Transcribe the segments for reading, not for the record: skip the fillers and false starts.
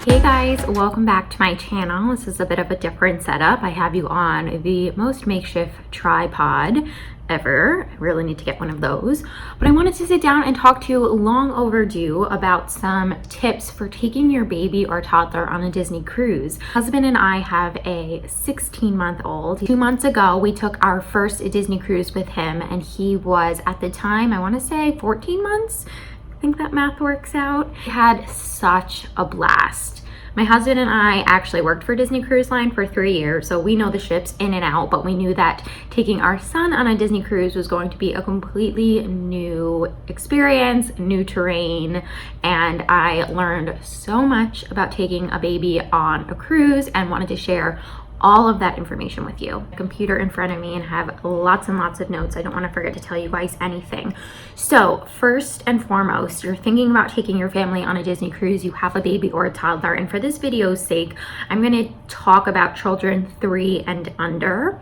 Hey guys, welcome back to my channel. This is a bit of a different setup. I have you on the most makeshift tripod ever. I really need to get one of those. But I wanted to sit down and talk to you long overdue about some tips for taking your baby or toddler on a Disney cruise. My husband and I have a 16-month-old. 2 months ago, we took our first Disney cruise with him, and he was at the time, I want to say 14 months. I think that math works out. We had such a blast. My husband and I actually worked for Disney Cruise Line for 3 years, so we know the ships in and out, but we knew that taking our son on a Disney cruise was going to be a completely new experience, new terrain, and I learned so much about taking a baby on a cruise and wanted to share all of that information with you. Computer in front of me and have lots and lots of notes. I don't want to forget to tell you guys anything. So first and foremost, you're thinking about taking your family on a Disney cruise, you have a baby or a toddler, and for this video's sake, I'm going to talk about children 3 and under.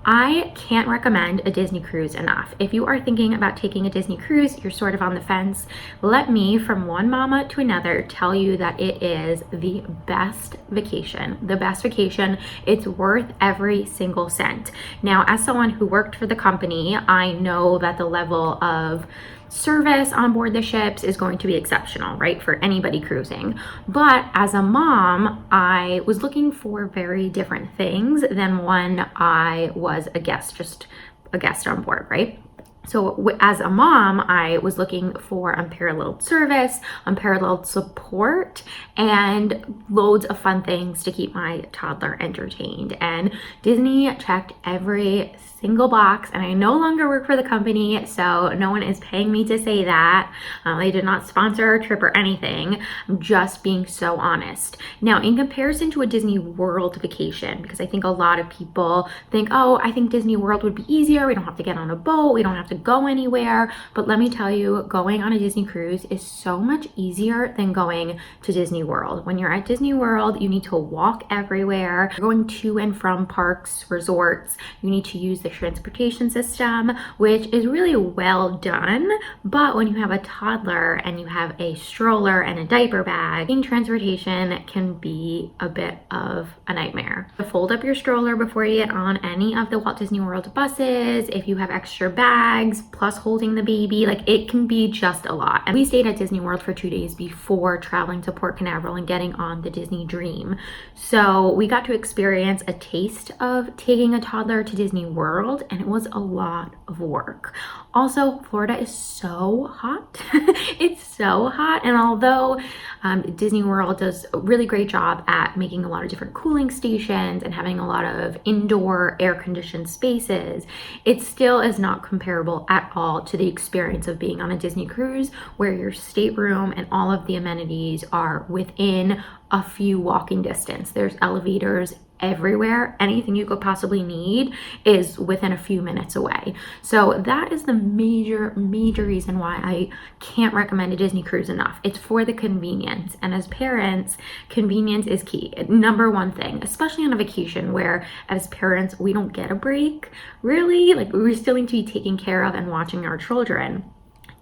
I can't recommend a Disney cruise enough. If you are thinking about taking a Disney cruise, you're sort of on the fence, let me, from one mama to another, tell you that it is the best vacation. The best vacation. It's worth every single cent. Now, as someone who worked for the company, I know that the level of service on board the ships is going to be exceptional, right, for anybody cruising. But as a mom, I was looking for very different things than when I was a guest, just a guest on board, right? So as a mom, I was looking for unparalleled service, unparalleled support, and loads of fun things to keep my toddler entertained. And Disney checked every single box, and I no longer work for the company, so no one is paying me to say that. They did not sponsor our trip or anything. I'm just being so honest. Now, in comparison to a Disney World vacation, because I think a lot of people think, oh, I think Disney World would be easier. We don't have to get on a boat. We don't have to go anywhere. But let me tell you, going on a Disney cruise is so much easier than going to Disney World. When you're at Disney World, you need to walk everywhere. You're going to and from parks, resorts. You need to use the transportation system, which is really well done. But when you have a toddler and you have a stroller and a diaper bag, taking transportation can be a bit of a nightmare. Fold up your stroller before you get on any of the Walt Disney World buses. If you have extra bags plus holding the baby, like, it can be just a lot. And we stayed at Disney World for 2 days before traveling to Port Canaveral and getting on the Disney Dream. So we got to experience a taste of taking a toddler to Disney World, and it was a lot of work. Also, Florida is so hot. It's so hot. And although Disney World does a really great job at making a lot of different cooling stations and having a lot of indoor air-conditioned spaces, it still is not comparable at all to the experience of being on a Disney cruise, where your stateroom and all of the amenities are within a few walking distance. There's elevators everywhere. Anything you could possibly need is within a few minutes away. So that is the major reason why I can't recommend a Disney cruise enough. It's for the convenience. And as parents, convenience is key. Number one thing, especially on a vacation where as parents, we don't get a break. Really, like, we still need to be taking care of and watching our children.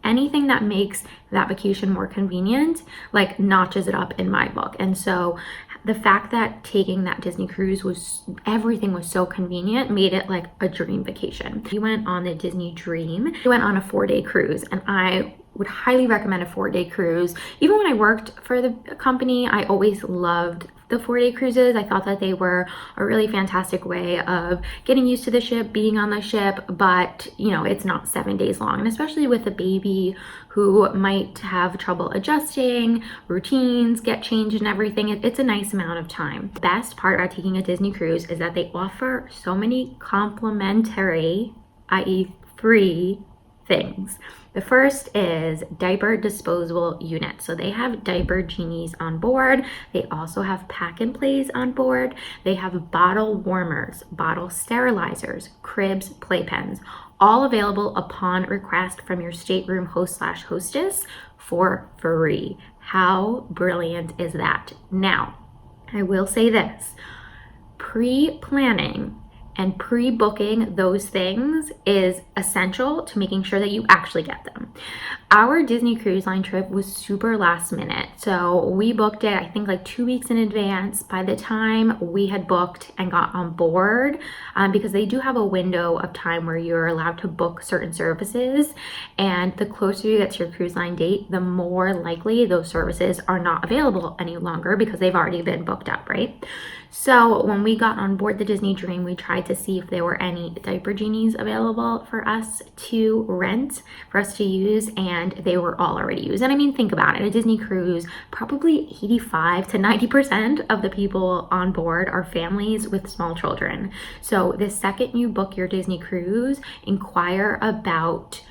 Anything that makes that vacation more convenient, like, notches it up in my book. And so the fact that taking that Disney cruise everything was so convenient, made it like a dream vacation. We went on the Disney Dream. We went on a 4-day cruise, and I would highly recommend a 4-day cruise. Even when I worked for the company, I always loved the 4-day cruises. I thought that they were a really fantastic way of getting used to the ship, being on the ship, but you know, it's not 7 days long. And especially with a baby who might have trouble adjusting, routines get changed and everything, it's a nice amount of time. The best part about taking a Disney cruise is that they offer so many complimentary, i.e. free things. The first is diaper disposable units. So they have diaper genies on board. They also have pack and plays on board. They have bottle warmers, bottle sterilizers, cribs, playpens, all available upon request from your stateroom host/hostess for free. How brilliant is that? Now, I will say this, pre-planning and pre-booking those things is essential to making sure that you actually get them. Our Disney Cruise Line trip was super last minute. So we booked it, I think like 2 weeks in advance. By the time we had booked and got on board, because they do have a window of time where you're allowed to book certain services. And the closer you get to your cruise line date, the more likely those services are not available any longer because they've already been booked up, right? So when we got on board the Disney Dream, we tried to see if there were any diaper genies available for us to rent, for us to use, and they were all already used. And I mean, think about it, a Disney cruise, probably 85 to 90% of the people on board are families with small children. So the second you book your Disney cruise, inquire about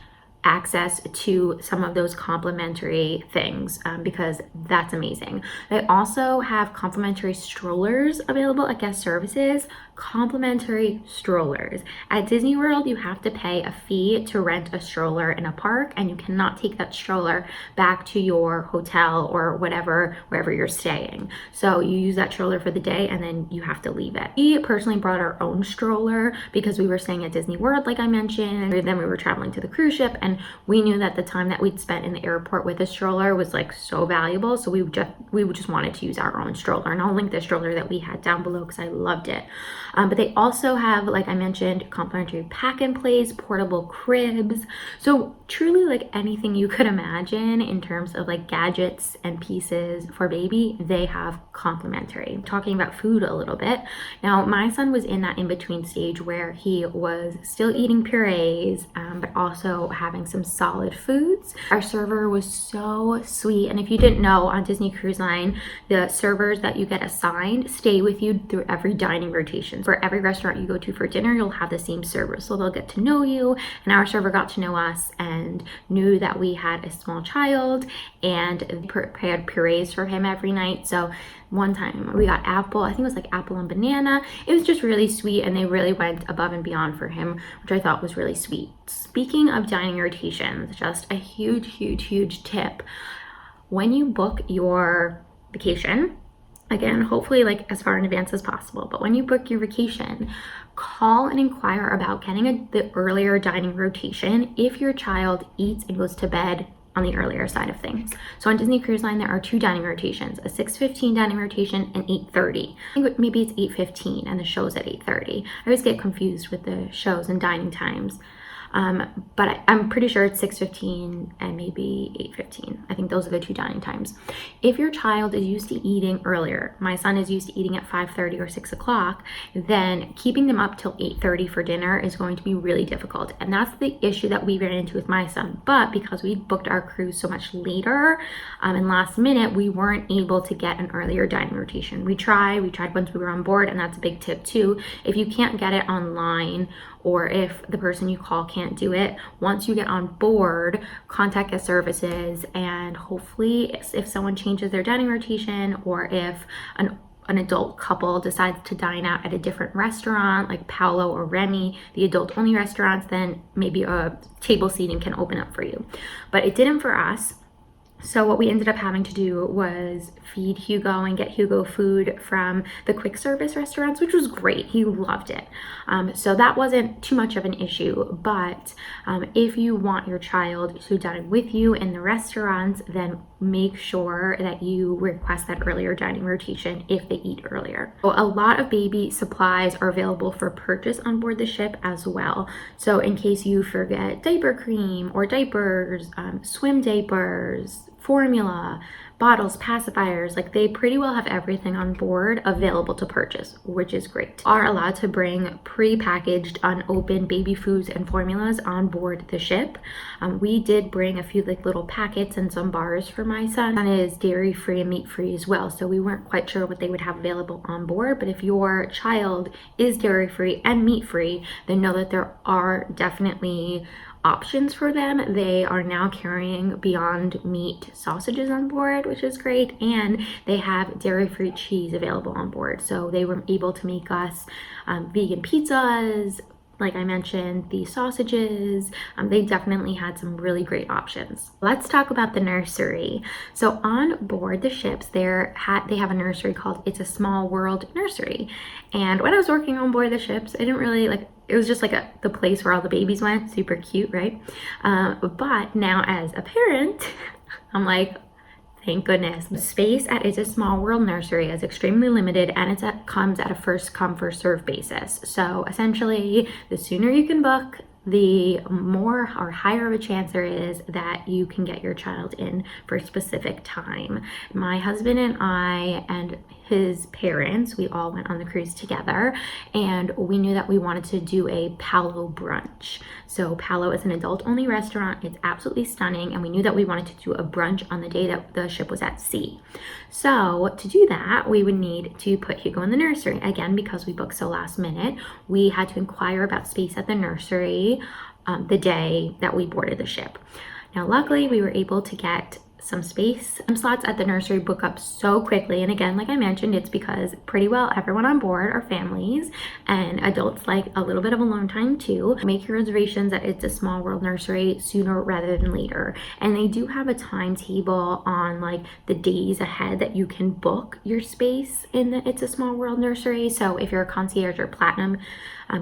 access to some of those complimentary things, because that's amazing. They also have complimentary strollers available at guest services. Complimentary strollers. At Disney World, you have to pay a fee to rent a stroller in a park, and you cannot take that stroller back to your hotel or whatever, wherever you're staying. So you use that stroller for the day and then you have to leave it. We personally brought our own stroller because we were staying at Disney World, like I mentioned, and then we were traveling to the cruise ship, and we knew that the time that we'd spent in the airport with a stroller was like so valuable. So we just wanted to use our own stroller, and I'll link the stroller that we had down below because I loved it. But they also have, like I mentioned, complimentary pack and plays, portable cribs. So truly like anything you could imagine in terms of like gadgets and pieces for baby, they have complimentary. Talking about food a little bit. Now, my son was in that in-between stage where he was still eating purees, but also having some solid foods. Our server was so sweet. And if you didn't know, on Disney Cruise Line, the servers that you get assigned stay with you through every dining rotation. For every restaurant you go to for dinner, you'll have the same server. So they'll get to know you, and our server got to know us and knew that we had a small child and prepared purees for him every night. So one time we got apple, I think it was like apple and banana. It was just really sweet, and they really went above and beyond for him, which I thought was really sweet. Speaking of dining rotations, just a huge tip. When you book your vacation, again, hopefully like as far in advance as possible, but when you book your vacation, call and inquire about getting the earlier dining rotation if your child eats and goes to bed on the earlier side of things. So on Disney Cruise Line, there are 2 dining rotations, a 6:15 dining rotation and 8:30. I think maybe it's 8:15 and the show's at 8:30. I always get confused with the shows and dining times. But I'm pretty sure it's 6:15 and maybe 8:15. I think those are the 2 dining times. If your child is used to eating earlier, my son is used to eating at 5:30 or 6 o'clock, then keeping them up till 8:30 for dinner is going to be really difficult. And that's the issue that we ran into with my son. But because we booked our cruise so much later and last minute, we weren't able to get an earlier dining rotation. We tried once we were on board, and that's a big tip too. If you can't get it online, or if the person you call can't do it, once you get on board, contact guest services, and hopefully if someone changes their dining rotation, or if an adult couple decides to dine out at a different restaurant like Paolo or Remy, the adult only restaurants, then maybe a table seating can open up for you. But it didn't for us. So what we ended up having to do was feed Hugo and get Hugo food from the quick service restaurants, which was great. He loved it. So that wasn't too much of an issue. But if you want your child to dine with you in the restaurants, then make sure that you request that earlier dining rotation if they eat earlier. So a lot of baby supplies are available for purchase on board the ship as well. So in case you forget diaper cream or diapers, swim diapers, formula, bottles, pacifiers, like they pretty well have everything on board available to purchase, which is great. Are allowed to bring pre-packaged unopened baby foods and formulas on board the ship. We did bring a few like little packets and some bars for my son. Son is dairy free and meat free as well, so we weren't quite sure what they would have available on board. But if your child is dairy free and meat free, then know that there are definitely options for them. They are now carrying Beyond Meat sausages on board, which is great, and they have dairy-free cheese available on board. So they were able to make us vegan pizzas, Like I mentioned, the sausages, they definitely had some really great options. Let's talk about the nursery. So on board the ships, they have a nursery called It's a Small World Nursery. And when I was working on board the ships, I didn't really like, it was just like the place where all the babies went, super cute, right? But now as a parent, I'm like, thank goodness. The space at It's a Small World Nursery is extremely limited, and it comes at a first come, first serve basis. So essentially, the sooner you can book, the more or higher of a chance there is that you can get your child in for a specific time. My husband and I and his parents, we all went on the cruise together, and we knew that we wanted to do a Palo brunch. So Palo is an adult only restaurant. It's absolutely stunning, and we knew that we wanted to do a brunch on the day that the ship was at sea. So to do that, we would need to put Hugo in the nursery. Again, because we booked so last minute, we had to inquire about space at the nursery the day that we boarded the ship. Now, luckily, we were able to get some space. Some slots at the nursery book up so quickly, and again, like I mentioned, it's because pretty well everyone on board are families, and adults like a little bit of alone time too. Make your reservations at It's a Small World Nursery sooner rather than later, and they do have a timetable on like the days ahead that you can book your space in the It's a Small World Nursery. So if you're a concierge or platinum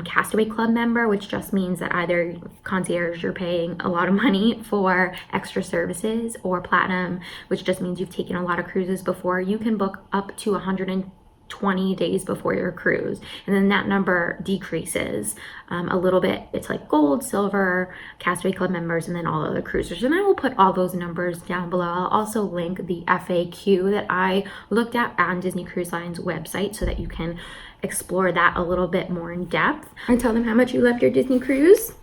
Castaway Club member, which just means that either concierge, you're paying a lot of money for extra services, or platinum, which just means you've taken a lot of cruises before, you can book up to 120 days before your cruise, and then that number decreases a little bit. It's like gold, silver, Castaway Club members, and then all other cruisers. And I will put all those numbers down below. I'll also link the FAQ that I looked at on Disney Cruise Line's website so that you can explore that a little bit more in depth. And tell them how much you loved your Disney cruise.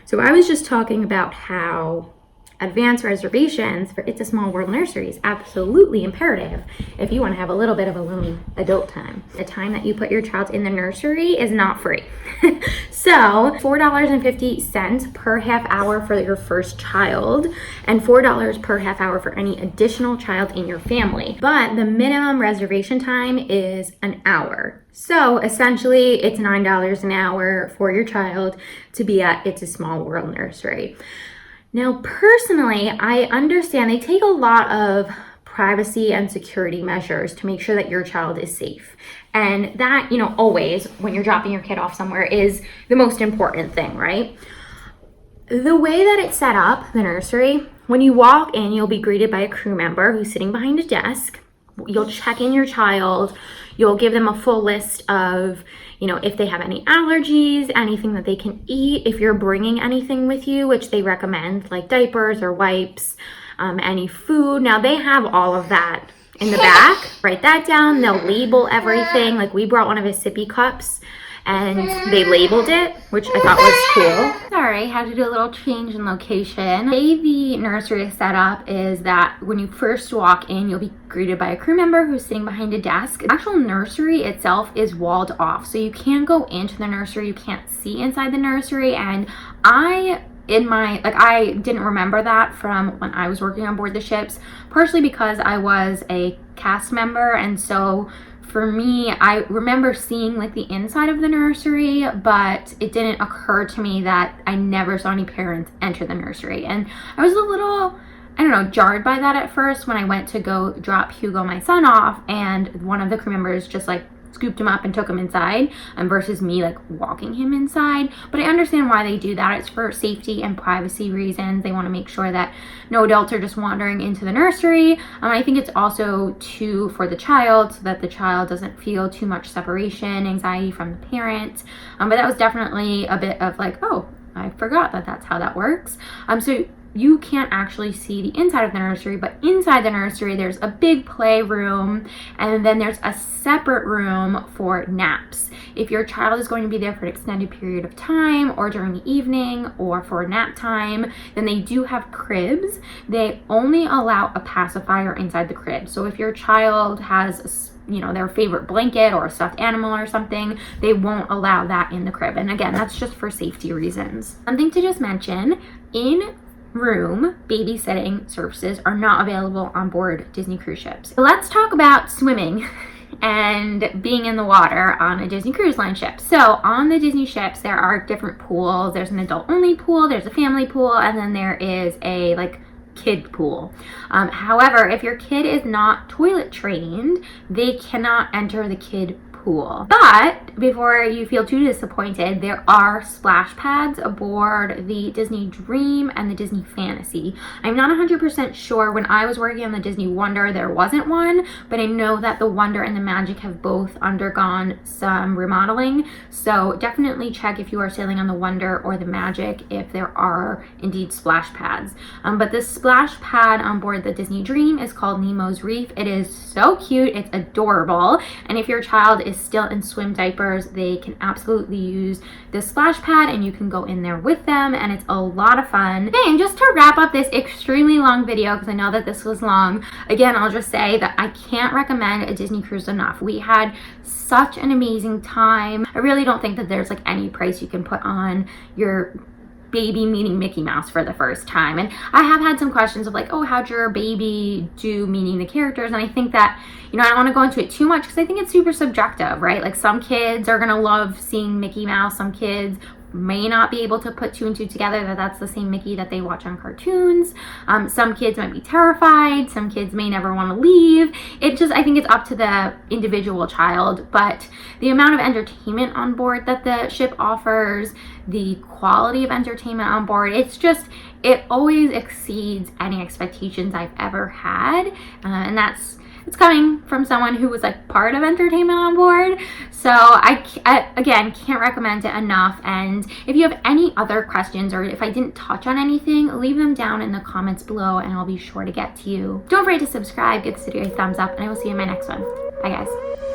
So I was just talking about how advance reservations for It's a Small World Nursery is absolutely imperative if you want to have a little bit of a lonely adult time. The time that you put your child in the nursery is not free. So $4.50 per half hour for your first child, and $4 per half hour for any additional child in your family. But the minimum reservation time is an hour. So essentially it's $9 an hour for your child to be at It's a Small World Nursery. Now, personally, I understand they take a lot of privacy and security measures to make sure that your child is safe. And that, always when you're dropping your kid off somewhere is the most important thing, right? The way that it's set up, the nursery, when you walk in, you'll be greeted by a crew member who's sitting behind a desk. You'll check in your child. You'll give them a full list of, if they have any allergies, anything that they can eat, if you're bringing anything with you, which they recommend, like diapers or wipes, any food. Now, they have all of that in the back. Write that down. They'll label everything. Like, we brought one of his sippy cups, and they labeled it, which I thought was cool. Sorry, had to do a little change in location. The way the nursery is set up is that when you first walk in, you'll be greeted by a crew member who's sitting behind a desk. The actual nursery itself is walled off, so you can go into the nursery. You can't see inside the nursery, and I didn't remember that from when I was working on board the ships, partially because I was a cast member, and so for me, I remember seeing like the inside of the nursery, but it didn't occur to me that I never saw any parents enter the nursery. And I was a little, jarred by that at first when I went to go drop Hugo, my son, off, and one of the crew members just like scooped him up and took him inside, versus me like walking him inside. But I understand why they do that. It's for safety and privacy reasons. They want to make sure that no adults are just wandering into the nursery. I think it's also too for the child, so that the child doesn't feel too much separation anxiety from the parent. But that was definitely a bit of like, oh, I forgot that that's how that works. So you can't actually see the inside of the nursery, but inside the nursery there's a big playroom, and then there's a separate room for naps. If your child is going to be there for an extended period of time, or during the evening, or for nap time, then they do have cribs. They only allow a pacifier inside the crib. So if your child has their favorite blanket or a stuffed animal or something, they won't allow that in the crib. And again, that's just for safety reasons. Something to just mention, in-room babysitting services are not available on board Disney cruise ships. So let's talk about swimming and being in the water on a Disney Cruise Line ship. So on the Disney ships, there are different pools. There's an adult only pool, there's a family pool, and then there is a like kid pool. However, if your kid is not toilet trained, they cannot enter the kid pool. But before you feel too disappointed, there are splash pads aboard the Disney Dream and the Disney Fantasy. I'm not 100% sure. When I was working on the Disney Wonder, there wasn't one, but I know that the Wonder and the Magic have both undergone some remodeling. So definitely check if you are sailing on the Wonder or the Magic if there are indeed splash pads. But the splash pad on board the Disney Dream is called Nemo's Reef. It is so cute. It's adorable. And if your child is still in swim diapers, they can absolutely use the splash pad and you can go in there with them, and it's a lot of fun. Okay, and just to wrap up this extremely long video, because I know that this was long, again, I'll just say that I can't recommend a Disney cruise enough. We had such an amazing time. I really don't think that there's like any price you can put on your baby meeting Mickey Mouse for the first time. And I have had some questions of like, oh, how'd your baby do meeting the characters? And I think that, you know, I don't want to go into it too much because I think it's super subjective, right? Like some kids are gonna love seeing Mickey Mouse, some kids may not be able to put two and two together that that's the same Mickey that they watch on cartoons. Some kids might be terrified, some kids may never want to leave. It just, I think it's up to the individual child, but the amount of entertainment on board that the ship offers, the quality of entertainment on board, it's just, it always exceeds any expectations I've ever had, and it's coming from someone who was like part of entertainment on board. So I again can't recommend it enough. And if you have any other questions or if I didn't touch on anything, leave them down in the comments below and I'll be sure to get to you. Don't forget to subscribe, give this video a thumbs up, and I will see you in my next one. Bye guys.